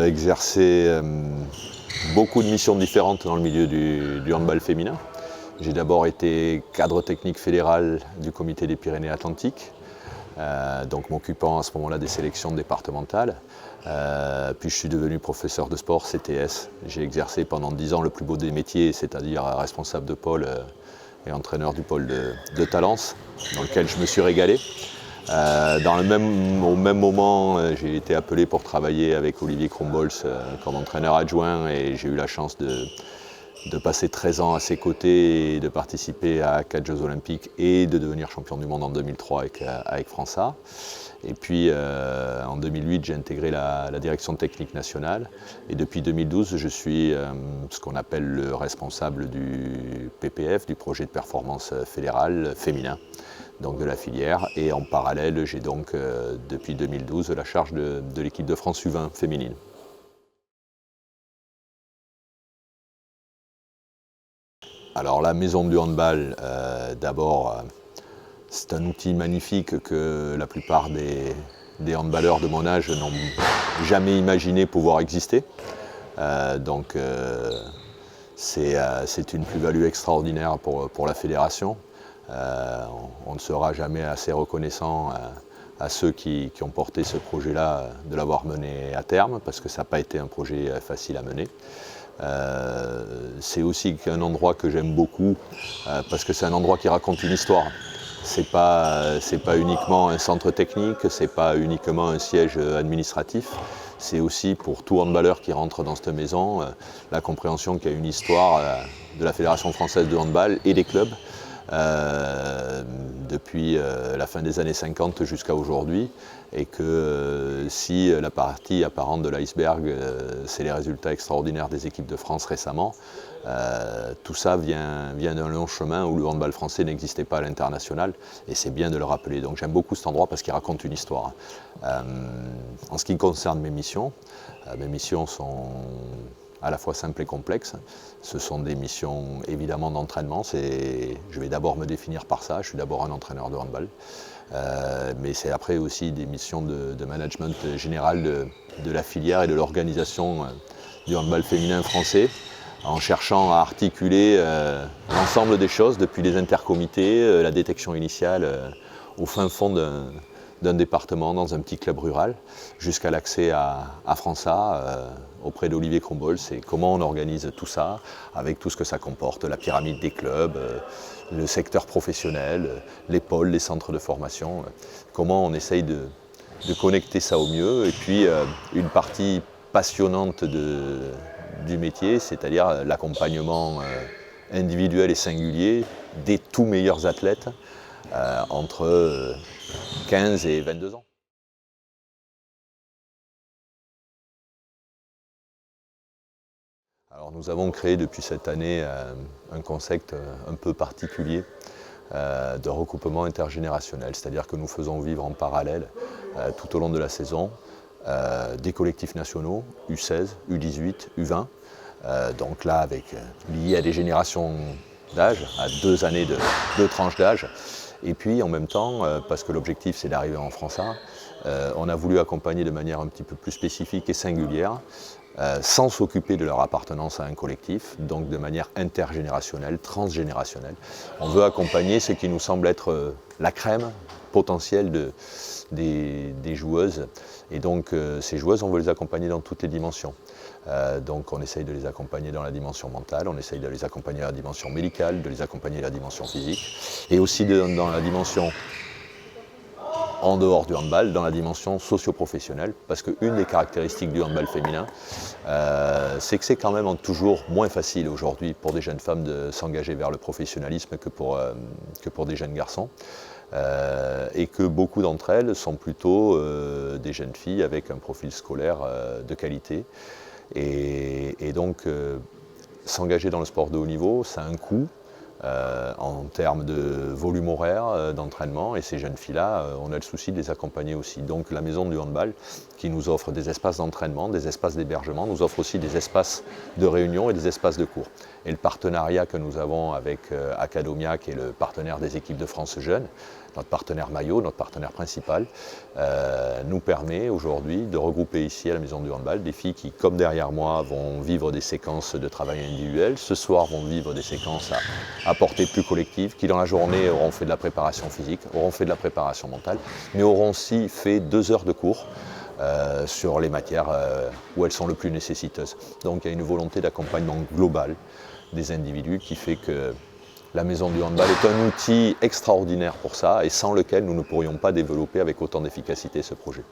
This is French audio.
exercé beaucoup de missions différentes dans le milieu du handball féminin. J'ai d'abord été cadre technique fédéral du comité des Pyrénées-Atlantiques, donc m'occupant à ce moment-là des sélections départementales. Puis je suis devenu professeur de sport CTS. J'ai exercé pendant 10 ans le plus beau des métiers, c'est-à-dire responsable de pôle et entraîneur du pôle de Talence, dans lequel je me suis régalé. Au même moment, j'ai été appelé pour travailler avec Olivier Krombols comme entraîneur adjoint et j'ai eu la chance de passer 13 ans à ses côtés et de participer à 4 Jeux Olympiques et de devenir champion du monde en 2003 avec França. Et puis en 2008, j'ai intégré la direction technique nationale et depuis 2012, je suis ce qu'on appelle le responsable du PPF, du projet de performance fédéral féminin, donc de la filière. Et en parallèle, j'ai donc depuis 2012 la charge de l'équipe de France U20 féminine. Alors la maison du handball, d'abord, c'est un outil magnifique que la plupart des handballeurs de mon âge n'ont jamais imaginé pouvoir exister. C'est une plus-value extraordinaire pour la fédération. On ne sera jamais assez reconnaissant à ceux qui ont porté ce projet-là de l'avoir mené à terme, parce que ça n'a pas été un projet facile à mener. C'est aussi un endroit que j'aime beaucoup, parce que c'est un endroit qui raconte une histoire. C'est pas uniquement un centre technique, c'est pas uniquement un siège administratif. C'est aussi pour tout handballeur qui rentre dans cette maison la compréhension qu'il y a une histoire de la Fédération française de handball et des clubs depuis la fin des années 50 jusqu'à aujourd'hui, et que si la partie apparente de l'iceberg, c'est les résultats extraordinaires des équipes de France récemment, tout ça vient d'un long chemin où le handball français n'existait pas à l'international, et c'est bien de le rappeler. Donc j'aime beaucoup cet endroit parce qu'il raconte une histoire. En ce qui concerne mes missions sont à la fois simples et complexes. Ce sont des missions évidemment d'entraînement. Je vais d'abord me définir par ça, je suis d'abord un entraîneur de handball. Mais c'est après aussi des missions de management général de la filière et de l'organisation du handball féminin français, en cherchant à articuler l'ensemble des choses, depuis les intercomités, la détection initiale au fin fond d'un département dans un petit club rural, jusqu'à l'accès à França auprès d'Olivier Krombols, et comment on organise tout ça, avec tout ce que ça comporte, la pyramide des clubs, le secteur professionnel, les pôles, les centres de formation, comment on essaye de connecter ça au mieux, et puis une partie passionnante du métier, c'est-à-dire l'accompagnement individuel et singulier des tout meilleurs athlètes entre 15 et 22 ans. Alors nous avons créé depuis cette année un concept un peu particulier de regroupement intergénérationnel, c'est-à-dire que nous faisons vivre en parallèle tout au long de la saison des collectifs nationaux, U16, U18, U20, donc là liés à des générations d'âge, à 2 années de tranches d'âge. Et puis en même temps, parce que l'objectif c'est d'arriver en França, on a voulu accompagner de manière un petit peu plus spécifique et singulière, sans s'occuper de leur appartenance à un collectif, donc de manière intergénérationnelle, transgénérationnelle. On veut accompagner ce qui nous semble être la crème potentielle des joueuses. Et donc ces joueuses, on veut les accompagner dans toutes les dimensions. Donc on essaye de les accompagner dans la dimension mentale, on essaye de les accompagner dans la dimension médicale, de les accompagner dans la dimension physique, et aussi dans la dimension en dehors du handball, dans la dimension socio-professionnelle, parce qu'une des caractéristiques du handball féminin, c'est que c'est quand même toujours moins facile aujourd'hui pour des jeunes femmes de s'engager vers le professionnalisme que pour des jeunes garçons. Et que beaucoup d'entre elles sont plutôt des jeunes filles avec un profil scolaire de qualité. Et donc, s'engager dans le sport de haut niveau, ça a un coût en termes de volume horaire d'entraînement, et ces jeunes filles-là, on a le souci de les accompagner aussi. Donc la maison du handball, qui nous offre des espaces d'entraînement, des espaces d'hébergement, nous offre aussi des espaces de réunion et des espaces de cours. Et le partenariat que nous avons avec Academia, qui est le partenaire des équipes de France Jeunes, notre partenaire maillot, notre partenaire principal, nous permet aujourd'hui de regrouper ici à la Maison du Handball des filles qui, comme derrière moi, vont vivre des séquences de travail individuel, ce soir vont vivre des séquences à portée plus collective, qui dans la journée auront fait de la préparation physique, auront fait de la préparation mentale, mais auront aussi fait 2 heures de cours sur les matières où elles sont le plus nécessiteuses. Donc il y a une volonté d'accompagnement global des individus qui fait que la Maison du Handball est un outil extraordinaire pour ça et sans lequel nous ne pourrions pas développer avec autant d'efficacité ce projet.